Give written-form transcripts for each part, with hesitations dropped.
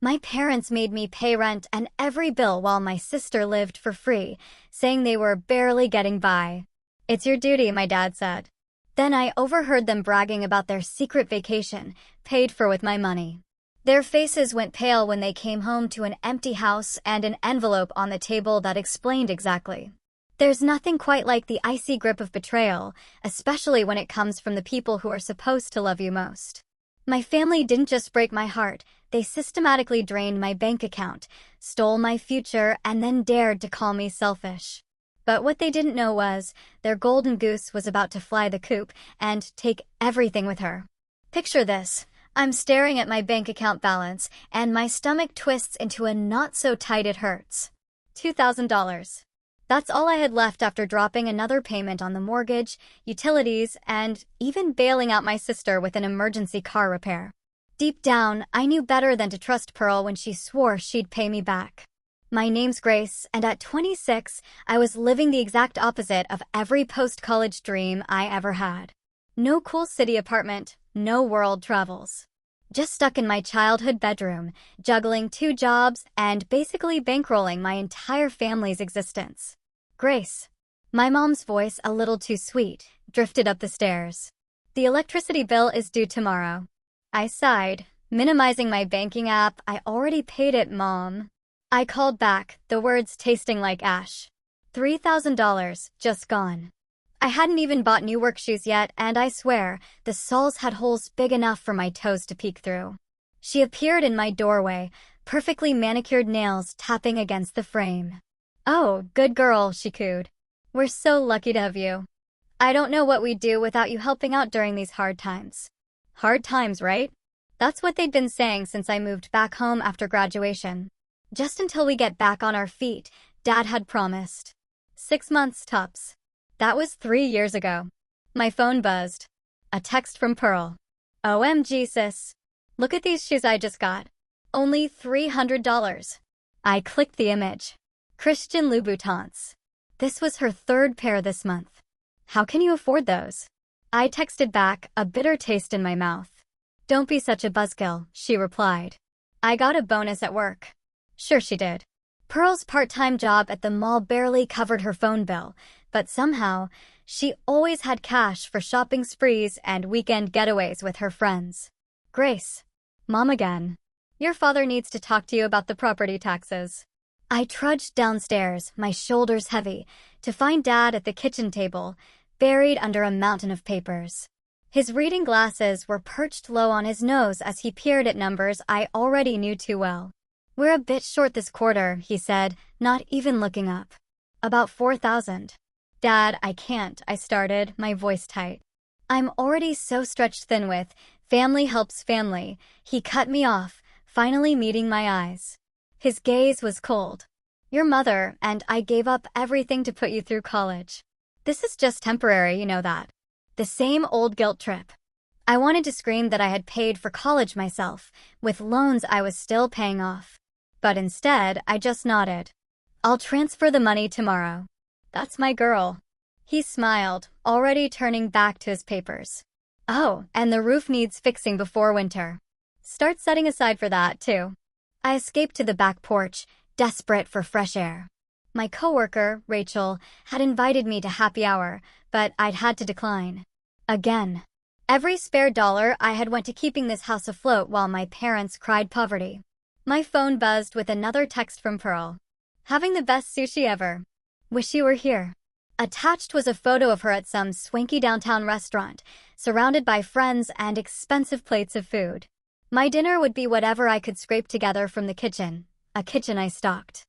My parents made me pay rent and every bill while my sister lived for free, saying they were barely getting by. It's your duty, my dad said. Then I overheard them bragging about their secret vacation, paid for with my money. Their faces went pale when they came home to an empty house and an envelope on the table that explained exactly. There's nothing quite like the icy grip of betrayal, especially when it comes from the people who are supposed to love you most. My family didn't just break my heart, they systematically drained my bank account, stole my future, and then dared to call me selfish. But what they didn't know was, their golden goose was about to fly the coop and take everything with her. Picture this. I'm staring at my bank account balance, and my stomach twists into a knot so tight it hurts. $2,000. That's all I had left after dropping another payment on the mortgage, utilities, and even bailing out my sister with an emergency car repair. Deep down, I knew better than to trust Pearl when she swore she'd pay me back. My name's Grace, and at 26, I was living the exact opposite of every post-college dream I ever had. No cool city apartment, no world travels. Just stuck in my childhood bedroom, juggling 2 jobs and basically bankrolling my entire family's existence. Grace. My mom's voice, a little too sweet, drifted up the stairs. The electricity bill is due tomorrow. I sighed, minimizing my banking app. I already paid it, Mom. I called back, the words tasting like ash. $3,000, just gone. I hadn't even bought new work shoes yet, and I swear, the soles had holes big enough for my toes to peek through. She appeared in my doorway, perfectly manicured nails tapping against the frame. "Oh, good girl," she cooed. "We're so lucky to have you. I don't know what we'd do without you helping out during these hard times." Hard times, right? That's what they'd been saying since I moved back home after graduation. Just until we get back on our feet, Dad had promised. 6 months tops. That was 3 years ago. My phone buzzed. A text from Pearl. "OMG, sis. Look at these shoes I just got. Only $300. I clicked the image. Christian Louboutins. This was her 3rd pair this month. "How can you afford those?" I texted back, a bitter taste in my mouth. "Don't be such a buzzkill," she replied. "I got a bonus at work." Sure she did. Pearl's part-time job at the mall barely covered her phone bill, but somehow, she always had cash for shopping sprees and weekend getaways with her friends. "Grace. Mom again. Your father needs to talk to you about the property taxes." I trudged downstairs, my shoulders heavy, to find Dad at the kitchen table, buried under a mountain of papers. His reading glasses were perched low on his nose as he peered at numbers I already knew too well. "We're a bit short this quarter," he said, not even looking up. "About 4,000. "Dad, I can't," I started, my voice tight. "I'm already so stretched thin with family helps family." He cut me off, finally meeting my eyes. His gaze was cold. "Your mother and I gave up everything to put you through college. This is just temporary, you know that. The same old guilt trip." I wanted to scream that I had paid for college myself, with loans I was still paying off. But instead, I just nodded. "I'll transfer the money tomorrow. That's my girl." He smiled, already turning back to his papers. "Oh, and the roof needs fixing before winter. Start setting aside for that, too." I escaped to the back porch, desperate for fresh air. My coworker, Rachel, had invited me to happy hour, but I'd had to decline. Again. Every spare dollar I had went to keeping this house afloat while my parents cried poverty. My phone buzzed with another text from Pearl. "Having the best sushi ever. Wish you were here." Attached was a photo of her at some swanky downtown restaurant, surrounded by friends and expensive plates of food. My dinner would be whatever I could scrape together from the kitchen, a kitchen I stocked.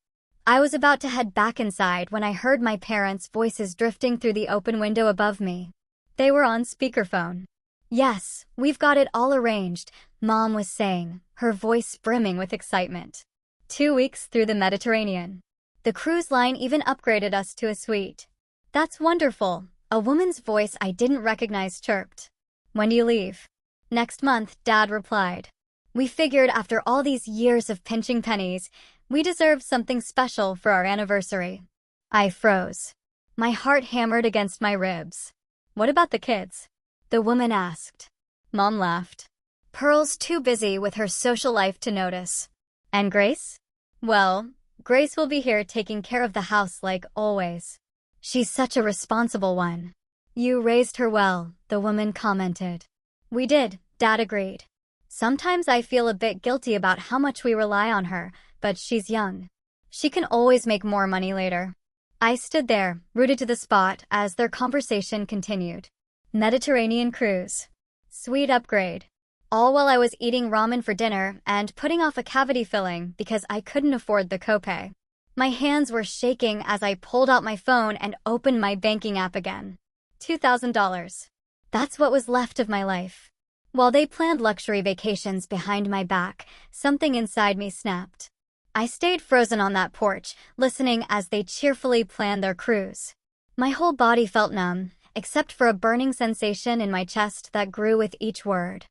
I was about to head back inside when I heard my parents' voices drifting through the open window above me. They were on speakerphone. "Yes, we've got it all arranged," Mom was saying, her voice brimming with excitement. 2 weeks through the Mediterranean. The cruise line even upgraded us to a suite. "That's wonderful," a woman's voice I didn't recognize chirped. "When do you leave?" "Next month," Dad replied. "We figured after all these years of pinching pennies, we deserved something special for our anniversary." I froze. My heart hammered against my ribs. "What about the kids?" the woman asked. Mom laughed. "Pearl's too busy with her social life to notice." And Grace? Well, Grace will be here taking care of the house like always. She's such a responsible one. You raised her well, the woman commented. We did, Dad agreed. Sometimes I feel a bit guilty about how much we rely on her, but she's young. She can always make more money later. I stood there, rooted to the spot, as their conversation continued. Mediterranean cruise. Sweet upgrade. All while I was eating ramen for dinner and putting off a cavity filling because I couldn't afford the copay. My hands were shaking as I pulled out my phone and opened my banking app again. $2,000. That's what was left of my life. While they planned luxury vacations behind my back, something inside me snapped. I stayed frozen on that porch, listening as they cheerfully planned their cruise. My whole body felt numb, except for a burning sensation in my chest that grew with each word.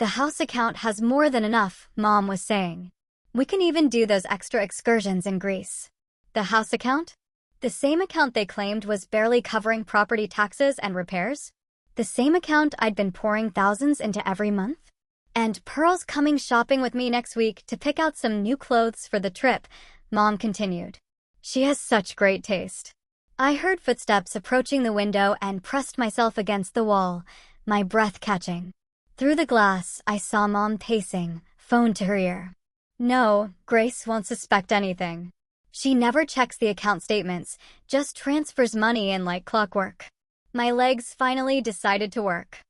The house account has more than enough, Mom was saying. We can even do those extra excursions in Greece. The house account? The same account they claimed was barely covering property taxes and repairs? The same account I'd been pouring thousands into every month? And Pearl's coming shopping with me next week to pick out some new clothes for the trip, Mom continued. She has such great taste. I heard footsteps approaching the window and pressed myself against the wall, my breath catching. Through the glass, I saw Mom pacing, phone to her ear. No, Grace won't suspect anything. She never checks the account statements, just transfers money in like clockwork. My legs finally decided to work.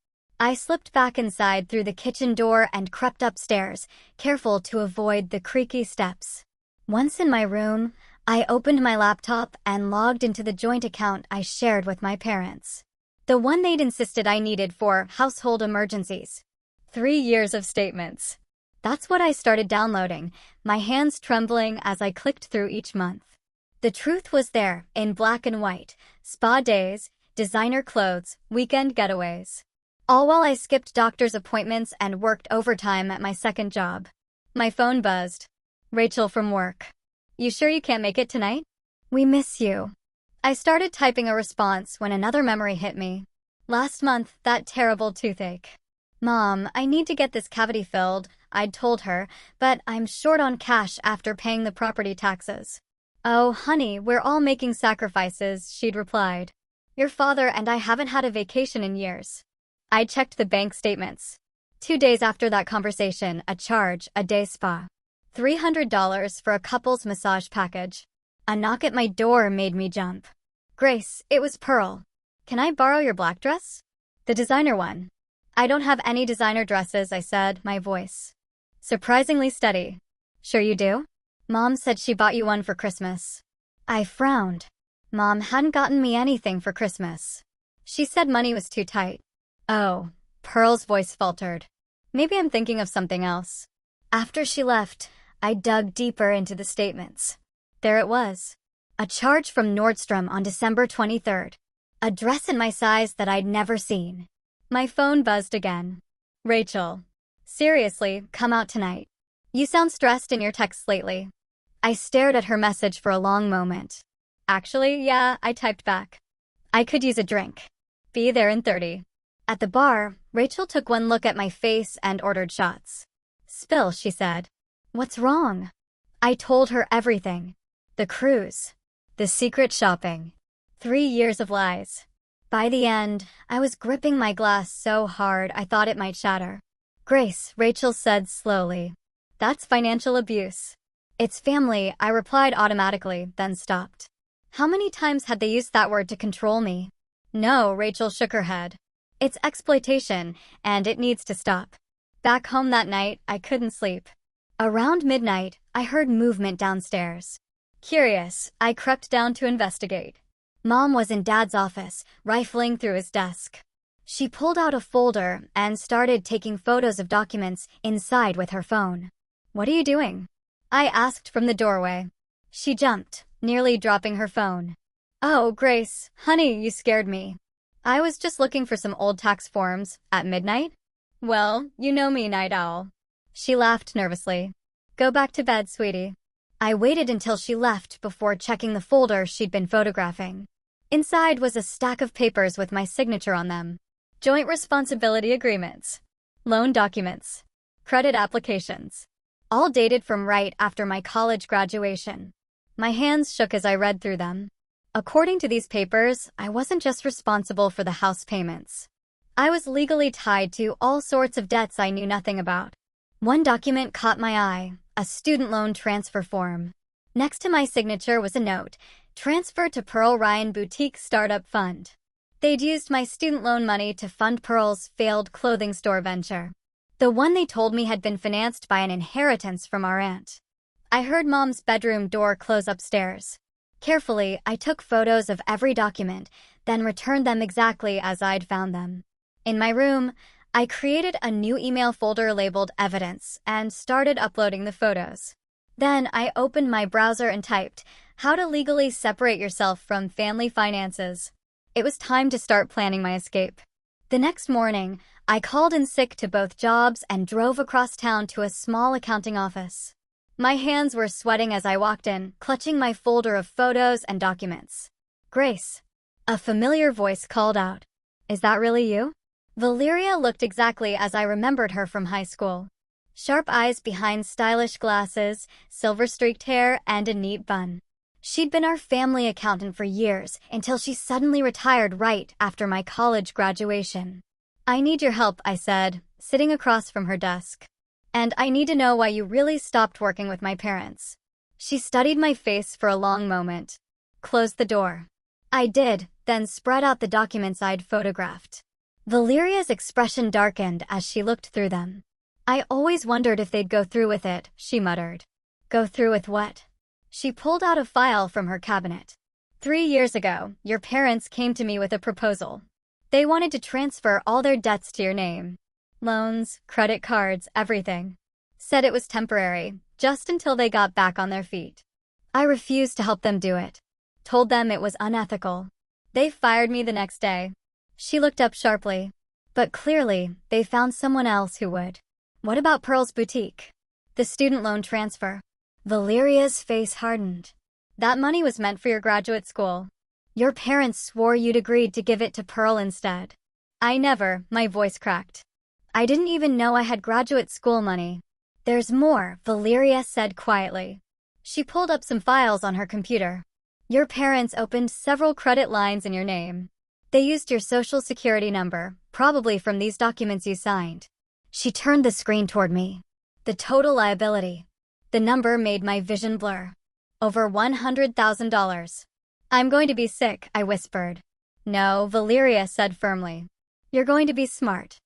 I slipped back inside through the kitchen door and crept upstairs, careful to avoid the creaky steps. Once in my room, I opened my laptop and logged into the joint account I shared with my parents. The one they'd insisted I needed for household emergencies. 3 years of statements. That's what I started downloading, my hands trembling as I clicked through each month. The truth was there, in black and white: spa days, designer clothes, weekend getaways. All while I skipped doctor's appointments and worked overtime at my second job. My phone buzzed. Rachel from work. You sure you can't make it tonight? We miss you. I started typing a response when another memory hit me. Last month, that terrible toothache. Mom, I need to get this cavity filled, I'd told her, but I'm short on cash after paying the property taxes. Oh, honey, we're all making sacrifices, she'd replied. Your father and I haven't had a vacation in years. I checked the bank statements. 2 days after that conversation, a day spa. $300 for a couple's massage package. A knock at my door made me jump. Grace, it was Pearl. Can I borrow your black dress? The designer one. I don't have any designer dresses, I said, my voice surprisingly steady. Sure you do? Mom said she bought you one for Christmas. I frowned. Mom hadn't gotten me anything for Christmas. She said money was too tight. Oh, Pearl's voice faltered. Maybe I'm thinking of something else. After she left, I dug deeper into the statements. There it was. A charge from Nordstrom on December 23rd. A dress in my size that I'd never seen. My phone buzzed again. Rachel. Seriously, come out tonight. You sound stressed in your texts lately. I stared at her message for a long moment. Actually, yeah, I typed back. I could use a drink. Be there in 30. At the bar, Rachel took one look at my face and ordered shots. Spill, she said. What's wrong? I told her everything. The cruise. The secret shopping. 3 years of lies. By the end, I was gripping my glass so hard I thought it might shatter. Grace, Rachel said slowly. That's financial abuse. It's family, I replied automatically, then stopped. How many times had they used that word to control me? No, Rachel shook her head. It's exploitation, and it needs to stop. Back home that night, I couldn't sleep. Around midnight, I heard movement downstairs. Curious, I crept down to investigate. Mom was in Dad's office, rifling through his desk. She pulled out a folder and started taking photos of documents inside with her phone. What are you doing? I asked from the doorway. She jumped, nearly dropping her phone. Oh, Grace, honey, you scared me. I was just looking for some old tax forms, at midnight. Well, you know me, night owl. She laughed nervously. Go back to bed, sweetie. I waited until she left before checking the folder she'd been photographing. Inside was a stack of papers with my signature on them. Joint responsibility agreements. Loan documents. Credit applications. all dated from right after my college graduation. My hands shook as I read through them. According to these papers, I wasn't just responsible for the house payments. I was legally tied to all sorts of debts I knew nothing about. One document caught my eye, a student loan transfer form. Next to my signature was a note, transfer to Pearl Ryan Boutique Startup Fund. They'd used my student loan money to fund Pearl's failed clothing store venture. The one they told me had been financed by an inheritance from our aunt. I heard Mom's bedroom door close upstairs. Carefully, I took photos of every document, then returned them exactly as I'd found them. In my room, I created a new email folder labeled Evidence and started uploading the photos. Then I opened my browser and typed, "How to legally separate yourself from family finances." It was time to start planning my escape. The next morning, I called in sick to both jobs and drove across town to a small accounting office. My hands were sweating as I walked in, clutching my folder of photos and documents. "Grace." A familiar voice called out. "Is that really you?" Valeria looked exactly as I remembered her from high school. Sharp eyes behind stylish glasses, silver-streaked hair, and a neat bun. She'd been our family accountant for years until she suddenly retired right after my college graduation. "I need your help," I said, sitting across from her desk. "And I need to know why you really stopped working with my parents." She studied my face for a long moment. "Close the door." I did, then spread out the documents I'd photographed. Valeria's expression darkened as she looked through them. "I always wondered if they'd go through with it," she muttered. "Go through with what?" She pulled out a file from her cabinet. 3 years ago, your parents came to me with a proposal. They wanted to transfer all their debts to your name. Loans, credit cards, everything. Said it was temporary, just until they got back on their feet. I refused to help them do it. Told them it was unethical. They fired me the next day." She looked up sharply. "But clearly, they found someone else who would." "What about Pearl's boutique? The student loan transfer?" Valeria's face hardened. "That money was meant for your graduate school. Your parents swore you'd agreed to give it to Pearl instead." "I never," my voice cracked. "I didn't even know I had graduate school money." "There's more," Valeria said quietly. She pulled up some files on her computer. "Your parents opened several credit lines in your name. They used your social security number, probably from these documents you signed." She turned the screen toward me. The total liability. The number made my vision blur. Over $100,000. "I'm going to be sick," I whispered. "No," Valeria said firmly. "You're going to be smart.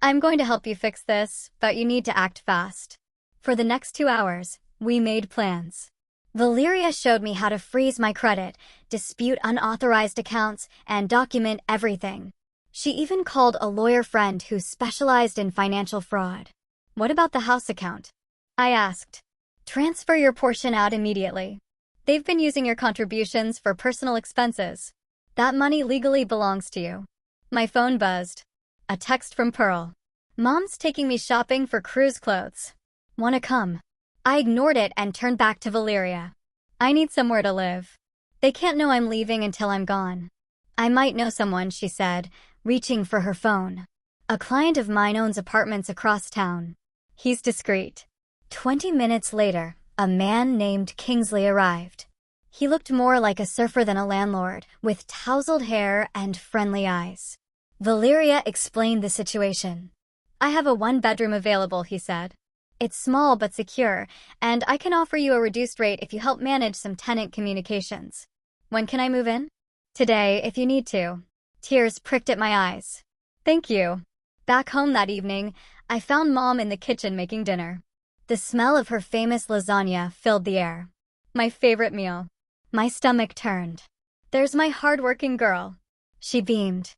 I'm going to help you fix this, but you need to act fast." For the next 2 hours, we made plans. Valeria showed me how to freeze my credit, dispute unauthorized accounts, and document everything. She even called a lawyer friend who specialized in financial fraud. "What about the house account?" I asked. "Transfer your portion out immediately. They've been using your contributions for personal expenses. That money legally belongs to you." My phone buzzed. A text from Pearl. "Mom's taking me shopping for cruise clothes. Wanna come?" I ignored it and turned back to Valeria. "I need somewhere to live. They can't know I'm leaving until I'm gone." "I might know someone," she said, reaching for her phone. "A client of mine owns apartments across town. He's discreet." 20 minutes later, a man named Kingsley arrived. He looked more like a surfer than a landlord, with tousled hair and friendly eyes. Valeria explained the situation. "I have a 1-bedroom available," he said. "It's small but secure, and I can offer you a reduced rate if you help manage some tenant communications." "When can I move in?" "Today, if you need to." Tears pricked at my eyes. "Thank you." Back home that evening, I found Mom in the kitchen making dinner. The smell of her famous lasagna filled the air. My favorite meal. My stomach turned. "There's my hard-working girl." She beamed.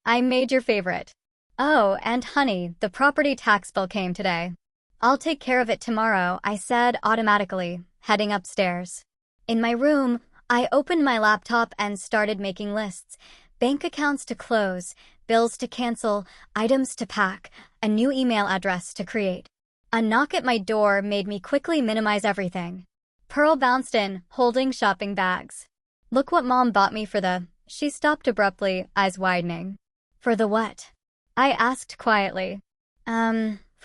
"I made your favorite." "Oh, and honey, the property tax bill came today." "I'll take care of it tomorrow," I said automatically, heading upstairs. In my room, I opened my laptop and started making lists. Bank accounts to close, bills to cancel, items to pack, a new email address to create. A knock at my door made me quickly minimize everything. Pearl bounced in, holding shopping bags. "Look what Mom bought me for the..." She stopped abruptly, eyes widening. "For the what?" I asked quietly.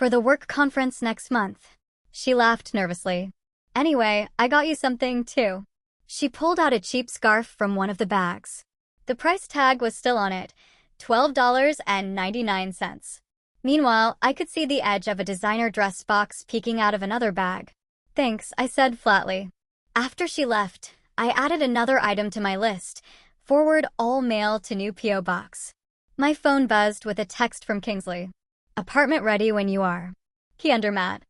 For the work conference next month." She laughed nervously. Anyway, I got you something, too. She pulled out a cheap scarf from one of the bags. The price tag was still on it, $12.99. Meanwhile, I could see the edge of a designer dress box peeking out of another bag. Thanks, I said flatly. After she left, I added another item to my list. Forward all mail to new P.O. box. My phone buzzed with a text from Kingsley. Apartment ready when you are. He undermat.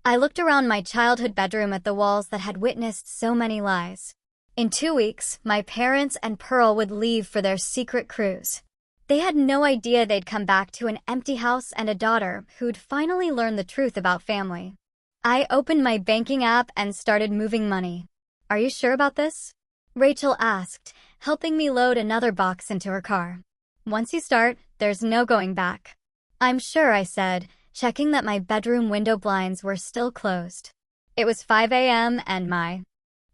I looked around my childhood bedroom at the walls that had witnessed so many lies. In 2 weeks, my parents and Pearl would leave for their secret cruise. They had no idea they'd come back to an empty house and a daughter who'd finally learned the truth about family. I opened my banking app and started moving money. Are you sure about this? Rachel asked, helping me load another box into her car. Once you start, there's no going back. I'm sure, I said, checking that my bedroom window blinds were still closed. It was 5 a.m. and my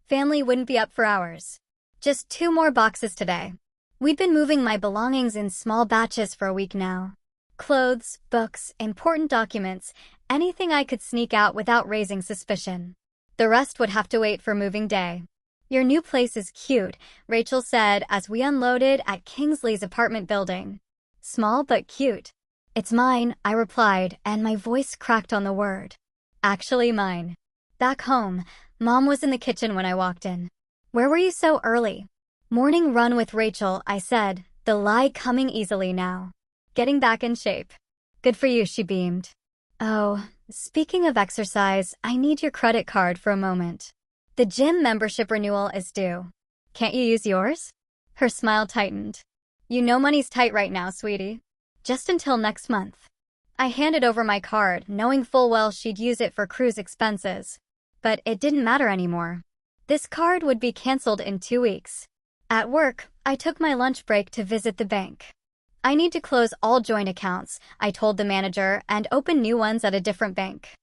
family wouldn't be up for hours. Just 2 more boxes today. We'd been moving my belongings in small batches for a week now. Clothes, books, important documents, anything I could sneak out without raising suspicion. The rest would have to wait for moving day. Your new place is cute, Rachel said as we unloaded at Kingsley's apartment building. Small but cute. It's mine, I replied, and my voice cracked on the word. Actually mine. Back home, Mom was in the kitchen when I walked in. Where were you so early? Morning run with Rachel, I said, the lie coming easily now. Getting back in shape. Good for you, she beamed. Oh, speaking of exercise, I need your credit card for a moment. The gym membership renewal is due. Can't you use yours? Her smile tightened. You know money's tight right now, sweetie. Just until next month. I handed over my card, knowing full well she'd use it for cruise expenses. But it didn't matter anymore. This card would be canceled in 2 weeks. At work, I took my lunch break to visit the bank. I need to close all joint accounts, I told the manager, and open new ones at a different bank.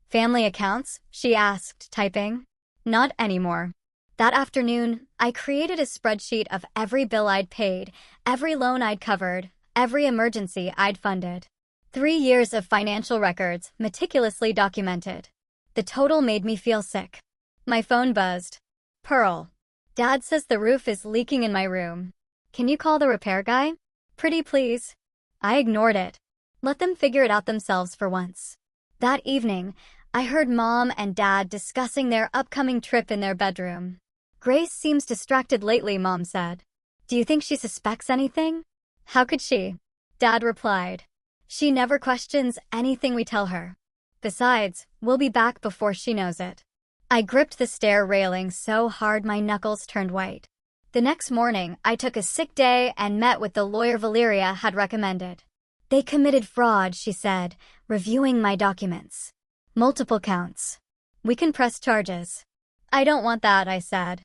Family accounts? She asked, typing. Not anymore. That afternoon, I created a spreadsheet of every bill I'd paid, every loan I'd covered, every emergency I'd funded. 3 years of financial records, meticulously documented. The total made me feel sick. My phone buzzed. Pearl. Dad says the roof is leaking in my room. Can you call the repair guy? Pretty please. I ignored it. Let them figure it out themselves for once. That evening, I heard Mom and Dad discussing their upcoming trip in their bedroom. Grace seems distracted lately, Mom said. Do you think she suspects anything? How could she? Dad replied. She never questions anything we tell her. Besides, we'll be back before she knows it. I gripped the stair railing so hard my knuckles turned white. The next morning, I took a sick day and met with the lawyer Valeria had recommended. They committed fraud, she said, reviewing my documents. Multiple counts. We can press charges. I don't want that, I said.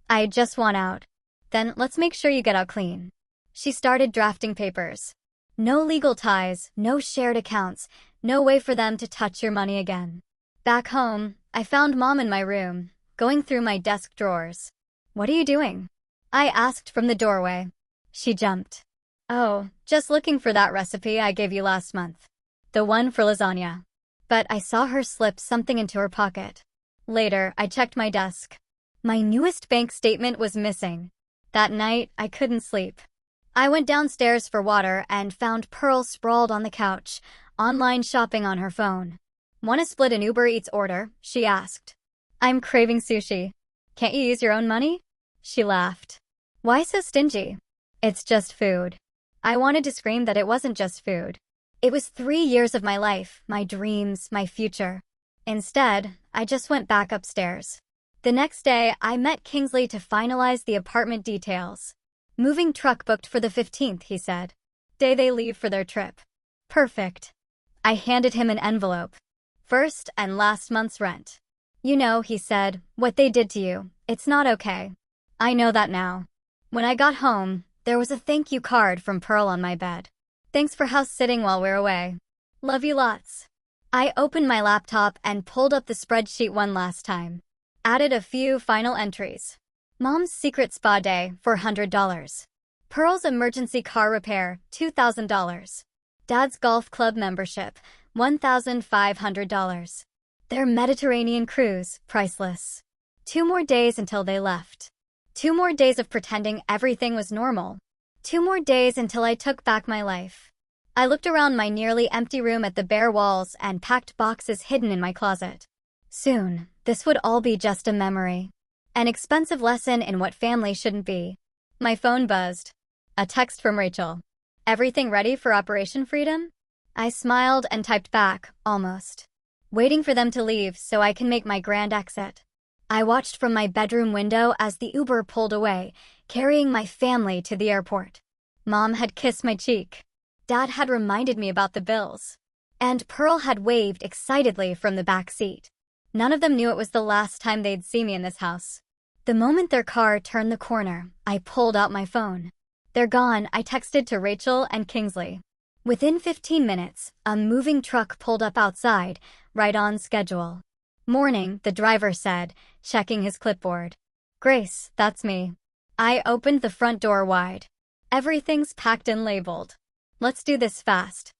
I just want out. Then let's make sure you get out clean. She started drafting papers. No legal ties, no shared accounts, no way for them to touch your money again. Back home, I found Mom in my room, going through my desk drawers. What are you doing? I asked from the doorway. She jumped. Oh, just looking for that recipe I gave you last month. The one for lasagna. But I saw her slip something into her pocket. Later, I checked my desk. My newest bank statement was missing. That night, I couldn't sleep. I went downstairs for water and found Pearl sprawled on the couch, online shopping on her phone. Want to split an Uber Eats order? She asked. I'm craving sushi. Can't you use your own money? She laughed. Why so stingy? It's just food. I wanted to scream that it wasn't just food. It was 3 years of my life, my dreams, my future. Instead, I just went back upstairs. The next day, I met Kingsley to finalize the apartment details. Moving truck booked for the 15th, he said. Day they leave for their trip. Perfect. I handed him an envelope. First and last month's rent. You know, he said, what they did to you. It's not okay. I know that now. When I got home, there was a thank you card from Pearl on my bed. Thanks for house sitting while we're away. Love you lots. I opened my laptop and pulled up the spreadsheet one last time. Added a few final entries. Mom's secret spa day, $400. Pearl's emergency car repair, $2,000. Dad's golf club membership, $1,500. Their Mediterranean cruise, priceless. 2 more days until they left. 2 more days of pretending everything was normal. 2 more days until I took back my life. I looked around my nearly empty room at the bare walls and packed boxes hidden in my closet. Soon, this would all be just a memory. An expensive lesson in what family shouldn't be. My phone buzzed. A text from Rachel. Everything ready for Operation Freedom? I smiled and typed back, almost. Waiting for them to leave so I can make my grand exit. I watched from my bedroom window as the Uber pulled away, carrying my family to the airport. Mom had kissed my cheek. Dad had reminded me about the bills. And Pearl had waved excitedly from the back seat. None of them knew it was the last time they'd see me in this house. The moment their car turned the corner, I pulled out my phone. They're gone, I texted to Rachel and Kingsley. Within 15 minutes, a moving truck pulled up outside, right on schedule. Morning, the driver said, checking his clipboard. Grace, that's me. I opened the front door wide. Everything's packed and labeled. Let's do this fast.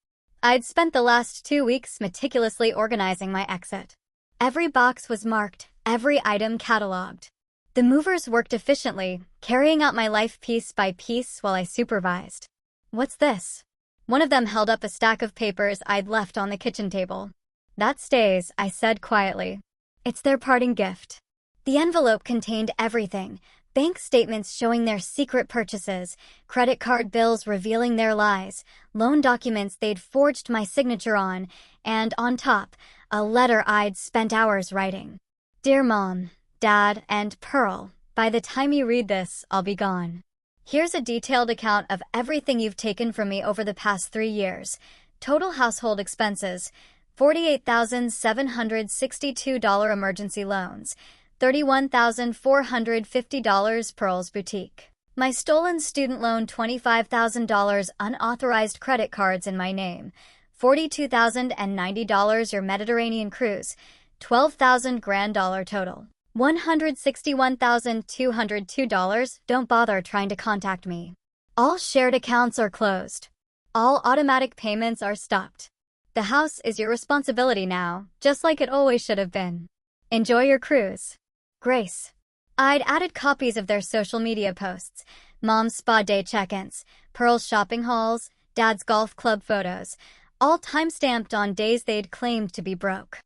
I'd spent the last 2 weeks meticulously organizing my exit. Every box was marked, every item cataloged. The movers worked efficiently, carrying out my life piece by piece while I supervised. What's this? One of them held up a stack of papers I'd left on the kitchen table. That stays, I said quietly. It's their parting gift. The envelope contained everything. Bank statements showing their secret purchases, credit card bills revealing their lies, loan documents they'd forged my signature on, and on top, a letter I'd spent hours writing. Dear Mom, Dad, and Pearl, by the time you read this, I'll be gone. Here's a detailed account of everything you've taken from me over the past 3 years. Total household expenses, $48,762 emergency loans, $31,450 Pearl's boutique. My stolen student loan $25,000 unauthorized credit cards in my name, $42,090 your Mediterranean cruise, $12,000 grand dollar total. $161,202, don't bother trying to contact me. All shared accounts are closed. All automatic payments are stopped. The house is your responsibility now, just like it always should have been. Enjoy your cruise. Grace. I'd added copies of their social media posts, Mom's spa day check-ins, Pearl's shopping hauls, Dad's golf club photos, all time-stamped on days they'd claimed to be broke.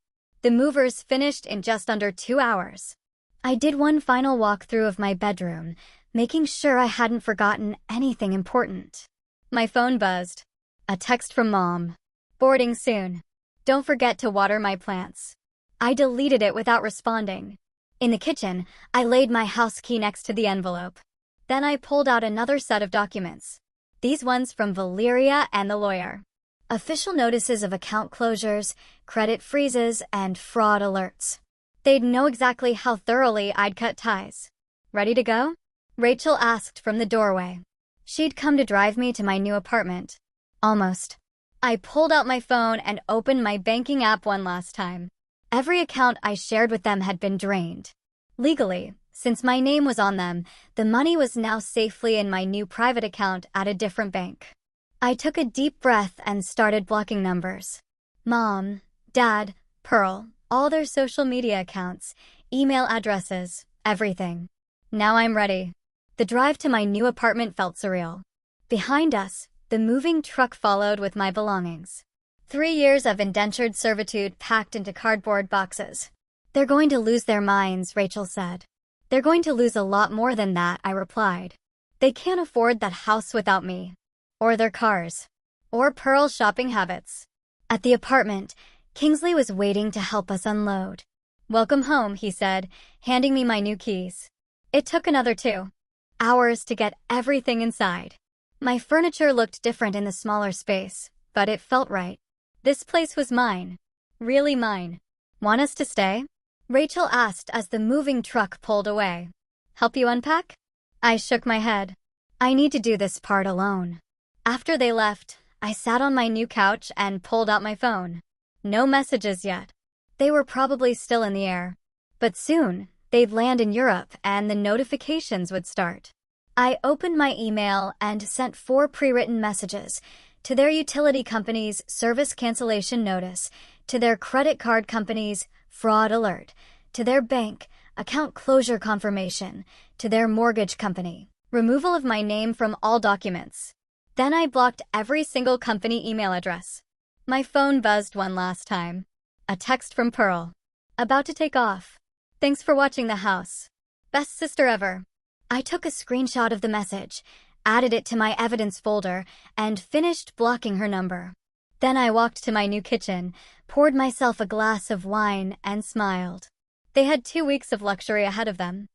The movers finished in just under 2 hours. I did one final walkthrough of my bedroom, making sure I hadn't forgotten anything important. My phone buzzed. A text from Mom. Boarding soon. Don't forget to water my plants. I deleted it without responding. In the kitchen, I laid my house key next to the envelope. Then I pulled out another set of documents. These ones from Valeria and the lawyer. Official notices of account closures, credit freezes, and fraud alerts. They'd know exactly how thoroughly I'd cut ties. Ready to go? Rachel asked from the doorway. She'd come to drive me to my new apartment. Almost. I pulled out my phone and opened my banking app one last time. Every account I shared with them had been drained. Legally, since my name was on them, the money was now safely in my new private account at a different bank. I took a deep breath and started blocking numbers. Mom, Dad, Pearl, all their social media accounts, email addresses, everything. Now I'm ready. The drive to my new apartment felt surreal. Behind us, the moving truck followed with my belongings. 3 years of indentured servitude packed into cardboard boxes. They're going to lose their minds, Rachel said. They're going to lose a lot more than that, I replied. They can't afford that house without me. Or their cars. Or Pearl's shopping habits. At the apartment, Kingsley was waiting to help us unload. Welcome home, he said, handing me my new keys. It took another 2 hours to get everything inside. My furniture looked different in the smaller space, but it felt right. This place was mine. Really mine. Want us to stay? Rachel asked as the moving truck pulled away. Help you unpack? I shook my head. I need to do this part alone. After they left, I sat on my new couch and pulled out my phone. No messages yet. They were probably still in the air. But soon, they'd land in Europe and the notifications would start. I opened my email and sent 4 pre-written messages, to their utility companies' service cancellation notice, to their credit card companies' fraud alert, to their bank account closure confirmation, to their mortgage company removal of my name from all documents. Then I blocked every single company email address. My phone buzzed one last time. A text from Pearl. About to take off. Thanks for watching the house. Best sister ever. I took a screenshot of the message, added it to my evidence folder, and finished blocking her number. Then I walked to my new kitchen, poured myself a glass of wine, and smiled. They had 2 weeks of luxury ahead of them.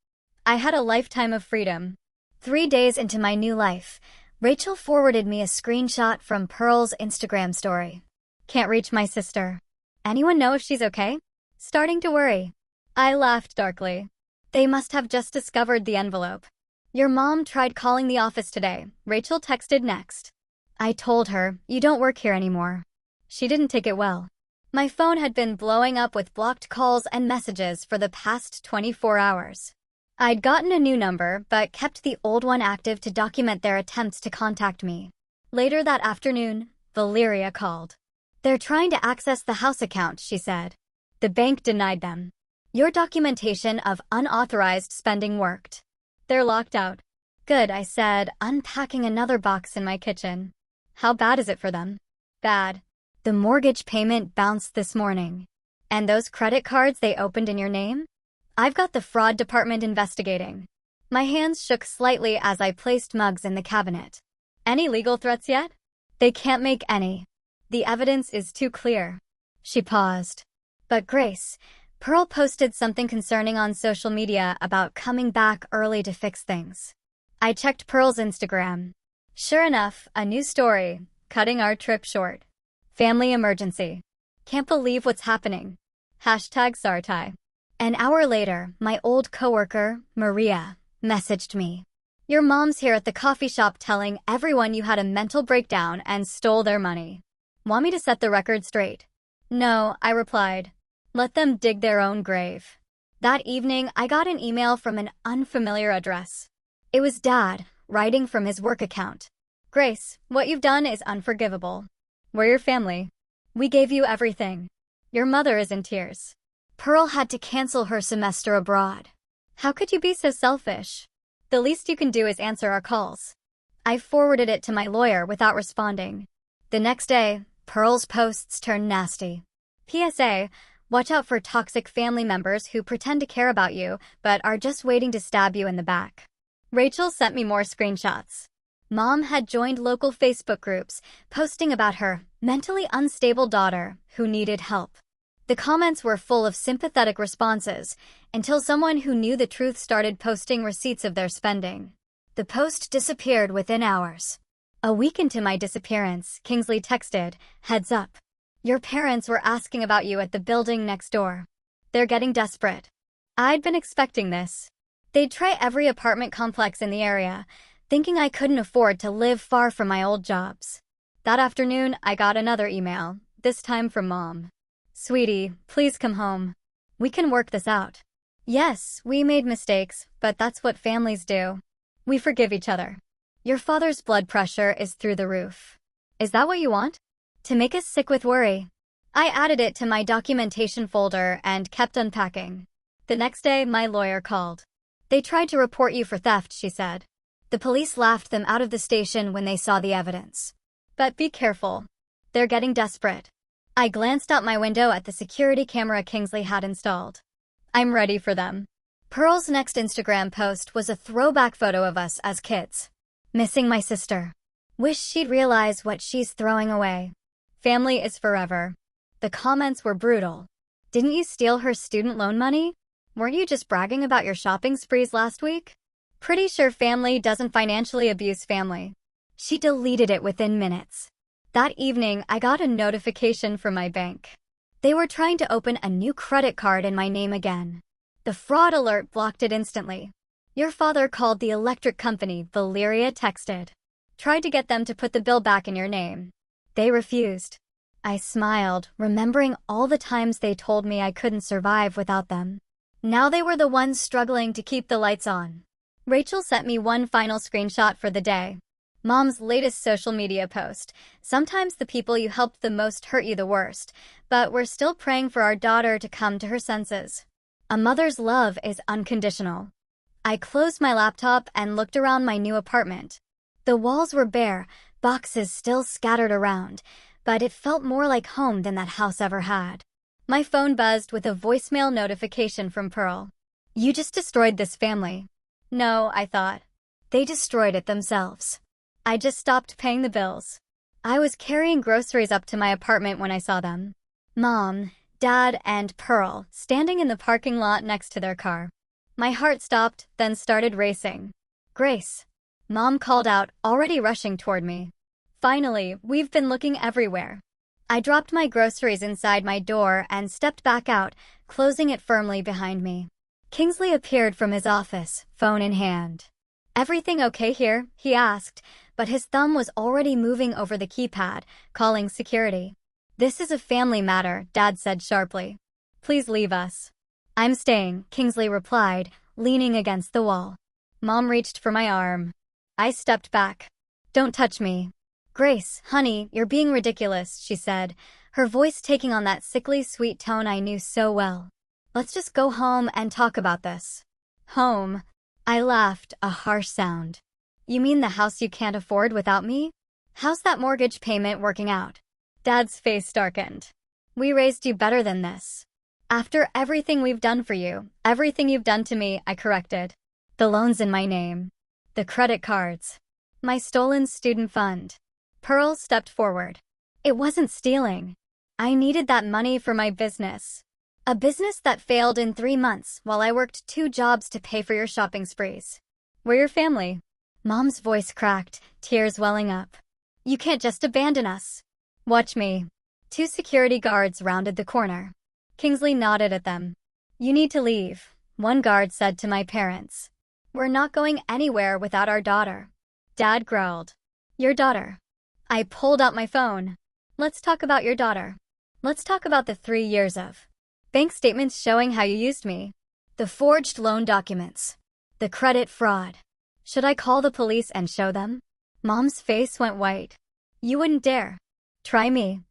I had a lifetime of freedom. 3 days into my new life, Rachel forwarded me a screenshot from Pearl's Instagram story. Can't reach my sister. Anyone know if she's okay? Starting to worry. I laughed darkly. They must have just discovered the envelope. Your mom tried calling the office today, Rachel texted next. I told her, you don't work here anymore. She didn't take it well. My phone had been blowing up with blocked calls and messages for the past 24 hours. I'd gotten a new number, but kept the old one active to document their attempts to contact me. Later that afternoon, Valeria called. They're trying to access the house account, she said. The bank denied them. Your documentation of unauthorized spending worked. They're locked out. Good, I said, unpacking another box in my kitchen. How bad is it for them? Bad. The mortgage payment bounced this morning. And those credit cards they opened in your name? I've got the fraud department investigating. My hands shook slightly as I placed mugs in the cabinet. Any legal threats yet? They can't make any. The evidence is too clear. She paused. But Grace, Pearl posted something concerning on social media about coming back early to fix things. I checked Pearl's Instagram. Sure enough, a new story, cutting our trip short. Family emergency. Can't believe what's happening. #Storytime. An hour later, my old coworker, Maria, messaged me. Your mom's here at the coffee shop telling everyone you had a mental breakdown and stole their money. Want me to set the record straight? No, I replied. Let them dig their own grave. That evening, I got an email from an unfamiliar address. It was Dad, writing from his work account. Grace, what you've done is unforgivable. We're your family. We gave you everything. Your mother is in tears. Pearl had to cancel her semester abroad. How could you be so selfish? The least you can do is answer our calls. I forwarded it to my lawyer without responding. The next day, Pearl's posts turned nasty. PSA, watch out for toxic family members who pretend to care about you but are just waiting to stab you in the back. Rachel sent me more screenshots. Mom had joined local Facebook groups, posting about her mentally unstable daughter who needed help. The comments were full of sympathetic responses until someone who knew the truth started posting receipts of their spending. The post disappeared within hours. A week into my disappearance, Kingsley texted, "Heads up. Your parents were asking about you at the building next door. They're getting desperate." I'd been expecting this. They'd try every apartment complex in the area, thinking I couldn't afford to live far from my old jobs. That afternoon, I got another email, this time from Mom. Sweetie, please come home. We can work this out. Yes, we made mistakes, but that's what families do. We forgive each other. Your father's blood pressure is through the roof. Is that what you want? To make us sick with worry. I added it to my documentation folder and kept unpacking. The next day, my lawyer called. They tried to report you for theft, she said. The police laughed them out of the station when they saw the evidence. But be careful. They're getting desperate. I glanced out my window at the security camera Kingsley had installed. I'm ready for them. Pearl's next Instagram post was a throwback photo of us as kids. Missing my sister. Wish she'd realize what she's throwing away. Family is forever. The comments were brutal. Didn't you steal her student loan money? Weren't you just bragging about your shopping sprees last week? Pretty sure family doesn't financially abuse family. She deleted it within minutes. That evening, I got a notification from my bank. They were trying to open a new credit card in my name again. The fraud alert blocked it instantly. Your father called the electric company, Valeria texted. Tried to get them to put the bill back in your name. They refused. I smiled, remembering all the times they told me I couldn't survive without them. Now they were the ones struggling to keep the lights on. Rachel sent me one final screenshot for the day. Mom's latest social media post. Sometimes the people you helped the most hurt you the worst, but we're still praying for our daughter to come to her senses. A mother's love is unconditional. I closed my laptop and looked around my new apartment. The walls were bare, boxes still scattered around, but it felt more like home than that house ever had. My phone buzzed with a voicemail notification from Pearl. You just destroyed this family. No, I thought. They destroyed it themselves. I just stopped paying the bills. I was carrying groceries up to my apartment when I saw them. Mom, Dad, and Pearl standing in the parking lot next to their car. My heart stopped, then started racing. Grace. Mom called out, already rushing toward me. Finally, we've been looking everywhere. I dropped my groceries inside my door and stepped back out, closing it firmly behind me. Kingsley appeared from his office, phone in hand. Everything okay here? He asked, but his thumb was already moving over the keypad, calling security. This is a family matter, Dad said sharply. Please leave us. I'm staying, Kingsley replied, leaning against the wall. Mom reached for my arm. I stepped back. Don't touch me. Grace, honey, you're being ridiculous, she said, her voice taking on that sickly sweet tone I knew so well. Let's just go home and talk about this. Home? I laughed, a harsh sound. You mean the house you can't afford without me? How's that mortgage payment working out? Dad's face darkened. We raised you better than this. After everything we've done for you, everything you've done to me, I corrected. The loans in my name. The credit cards. My stolen student fund. Pearl stepped forward. It wasn't stealing. I needed that money for my business. A business that failed in 3 months while I worked 2 jobs to pay for your shopping sprees. We're your family. Mom's voice cracked, tears welling up. You can't just abandon us. Watch me. 2 security guards rounded the corner. Kingsley nodded at them. You need to leave, one guard said to my parents. We're not going anywhere without our daughter. Dad growled. Your daughter. I pulled out my phone. Let's talk about your daughter. Let's talk about the 3 years of bank statements showing how you used me. The forged loan documents. The credit fraud. Should I call the police and show them? Mom's face went white. You wouldn't dare. Try me.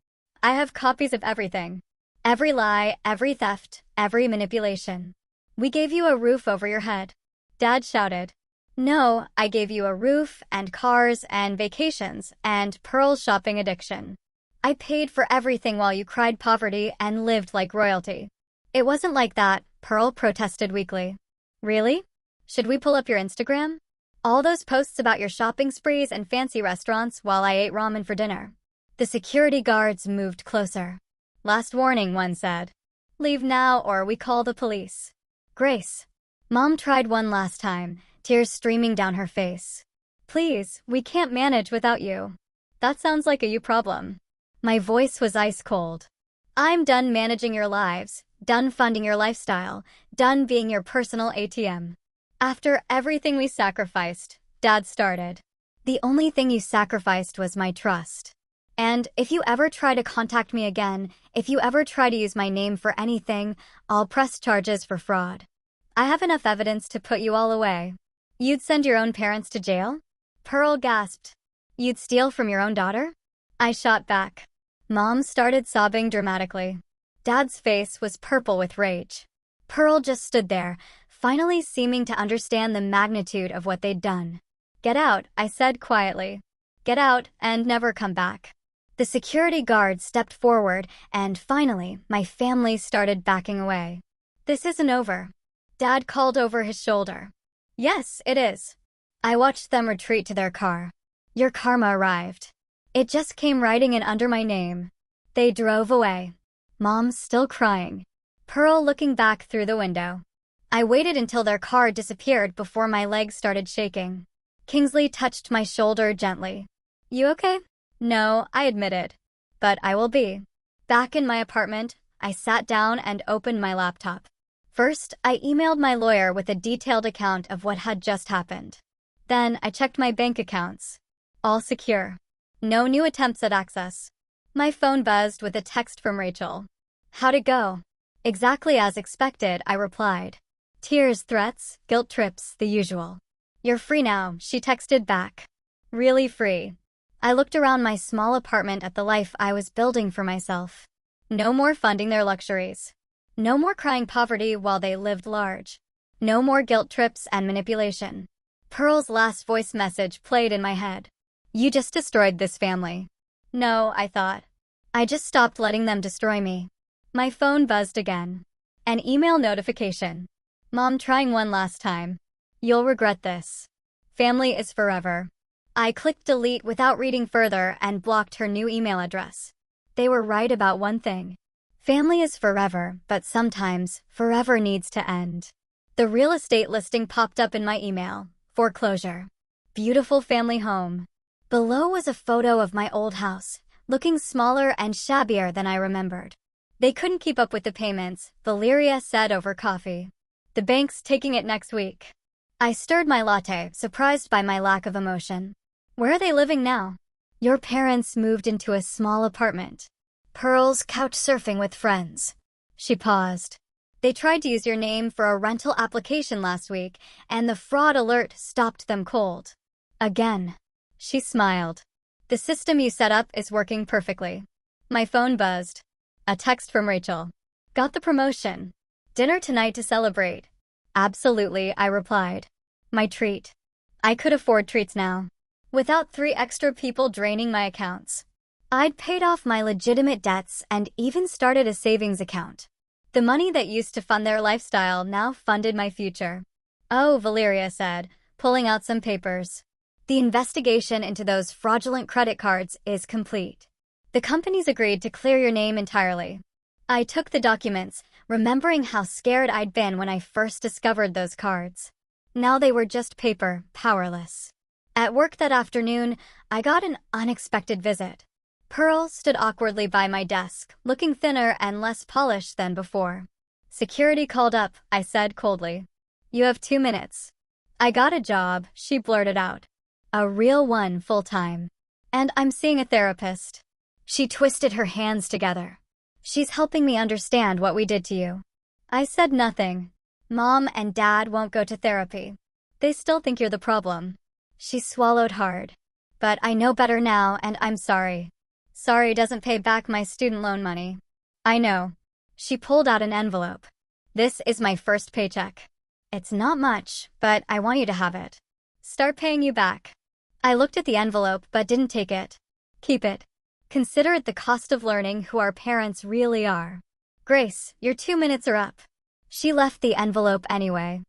I have copies of everything. Every lie, every theft, every manipulation. We gave you a roof over your head. Dad shouted. No, I gave you a roof and cars and vacations and Pearl's shopping addiction. I paid for everything while you cried poverty and lived like royalty. It wasn't like that, Pearl protested weakly. Really? Should we pull up your Instagram? All those posts about your shopping sprees and fancy restaurants while I ate ramen for dinner. The security guards moved closer. Last warning, one said. Leave now or we call the police. Grace. Mom tried one last time, tears streaming down her face. Please, we can't manage without you. That sounds like a you problem. My voice was ice cold. I'm done managing your lives, done funding your lifestyle, done being your personal ATM. After everything we sacrificed, Dad started. The only thing you sacrificed was my trust. And if you ever try to contact me again, if you ever try to use my name for anything, I'll press charges for fraud. I have enough evidence to put you all away. You'd send your own parents to jail? Pearl gasped. You'd steal from your own daughter? I shot back. Mom started sobbing dramatically. Dad's face was purple with rage. Pearl just stood there, finally seeming to understand the magnitude of what they'd done. Get out, I said quietly. Get out and never come back. The security guard stepped forward, and finally, my family started backing away. This isn't over. Dad called over his shoulder. Yes, it is. I watched them retreat to their car. Your karma arrived. It just came riding in under my name. They drove away. Mom still crying. Pearl looking back through the window. I waited until their car disappeared before my legs started shaking. Kingsley touched my shoulder gently. You okay? No, I admitted. But I will be. Back in my apartment, I sat down and opened my laptop. First, I emailed my lawyer with a detailed account of what had just happened. Then, I checked my bank accounts. All secure. No new attempts at access. My phone buzzed with a text from Rachel. How'd it go? Exactly as expected, I replied. Tears, threats, guilt trips, the usual. You're free now, she texted back. Really free. I looked around my small apartment at the life I was building for myself. No more funding their luxuries. No more crying poverty while they lived large. No more guilt trips and manipulation. Pearl's last voice message played in my head. You just destroyed this family. No, I thought. I just stopped letting them destroy me. My phone buzzed again. An email notification. Mom trying one last time. You'll regret this. Family is forever. I clicked delete without reading further and blocked her new email address. They were right about one thing. Family is forever, but sometimes forever needs to end. The real estate listing popped up in my email. Foreclosure. Beautiful family home. Below was a photo of my old house, looking smaller and shabbier than I remembered. They couldn't keep up with the payments, Valeria said over coffee. The bank's taking it next week. I stirred my latte, surprised by my lack of emotion. Where are they living now? Your parents moved into a small apartment. Pearl's couch surfing with friends. She paused. They tried to use your name for a rental application last week, and the fraud alert stopped them cold. Again. She smiled. The system you set up is working perfectly. My phone buzzed. A text from Rachel. Got the promotion. Dinner tonight to celebrate. Absolutely, I replied. My treat. I could afford treats now. Without 3 extra people draining my accounts. I'd paid off my legitimate debts and even started a savings account. The money that used to fund their lifestyle now funded my future. Oh, Valeria said, pulling out some papers. The investigation into those fraudulent credit cards is complete. The companies agreed to clear your name entirely. I took the documents, remembering how scared I'd been when I first discovered those cards. Now they were just paper, powerless. At work that afternoon, I got an unexpected visit. Pearl stood awkwardly by my desk, looking thinner and less polished than before. Security called up, I said coldly. You have 2 minutes. I got a job, she blurted out. A real one, full-time. And I'm seeing a therapist. She twisted her hands together. She's helping me understand what we did to you. I said nothing. Mom and Dad won't go to therapy. They still think you're the problem. She swallowed hard. But I know better now, and I'm sorry. Sorry doesn't pay back my student loan money. I know. She pulled out an envelope. This is my first paycheck. It's not much, but I want you to have it. Start paying you back. I looked at the envelope but didn't take it. Keep it. Consider it the cost of learning who our parents really are. Grace, your 2 minutes are up. She left the envelope anyway.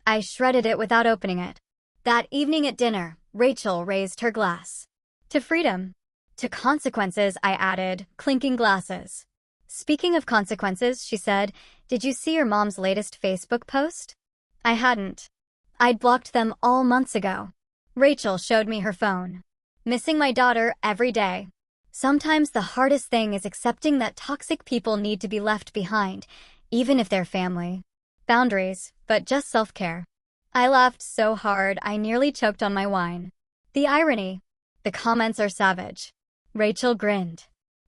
I shredded it without opening it. That evening at dinner, Rachel raised her glass. To freedom. To consequences, I added, clinking glasses. Speaking of consequences, she said, did you see your mom's latest Facebook post? I hadn't. I'd blocked them all months ago. Rachel showed me her phone. Missing my daughter every day. Sometimes the hardest thing is accepting that toxic people need to be left behind, even if they're family. Boundaries, but just self-care. I laughed so hard I nearly choked on my wine. The irony. The comments are savage. Rachel grinned.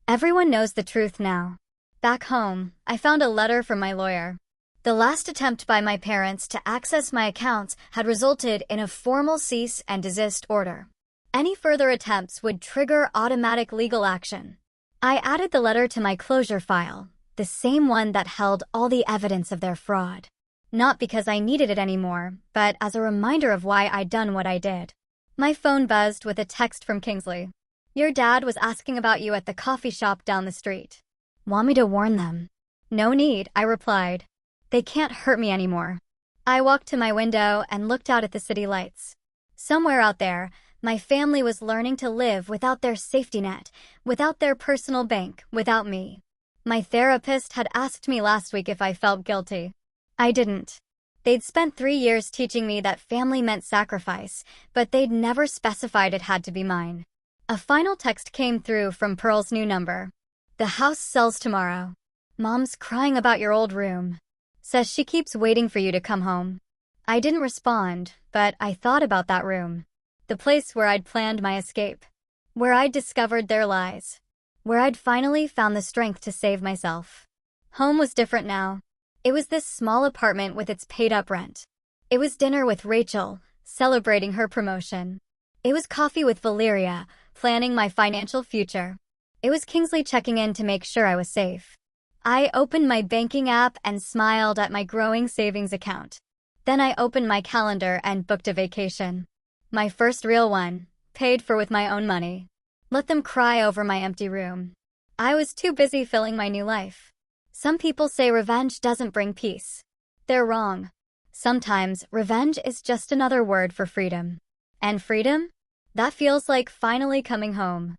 Everyone knows the truth now. Back home, I found a letter from my lawyer. The last attempt by my parents to access my accounts had resulted in a formal cease and desist order. Any further attempts would trigger automatic legal action. I added the letter to my closure file, the same one that held all the evidence of their fraud. Not because I needed it anymore, but as a reminder of why I'd done what I did. My phone buzzed with a text from Kingsley. Your dad was asking about you at the coffee shop down the street. Want me to warn them? No need, I replied. They can't hurt me anymore. I walked to my window and looked out at the city lights. Somewhere out there, my family was learning to live without their safety net, without their personal bank, without me. My therapist had asked me last week if I felt guilty. I didn't. They'd spent 3 years teaching me that family meant sacrifice, but they'd never specified it had to be mine. A final text came through from Pearl's new number. The house sells tomorrow. Mom's crying about your old room. Says she keeps waiting for you to come home. I didn't respond, but I thought about that room. The place where I'd planned my escape. Where I'd discovered their lies. Where I'd finally found the strength to save myself. Home was different now. It was this small apartment with its paid-up rent. It was dinner with Rachel, celebrating her promotion. It was coffee with Valeria, planning my financial future. It was Kingsley checking in to make sure I was safe. I opened my banking app and smiled at my growing savings account. Then I opened my calendar and booked a vacation. My first real one, paid for with my own money. Let them cry over my empty room. I was too busy filling my new life. Some people say revenge doesn't bring peace. They're wrong. Sometimes, revenge is just another word for freedom. And freedom? That feels like finally coming home.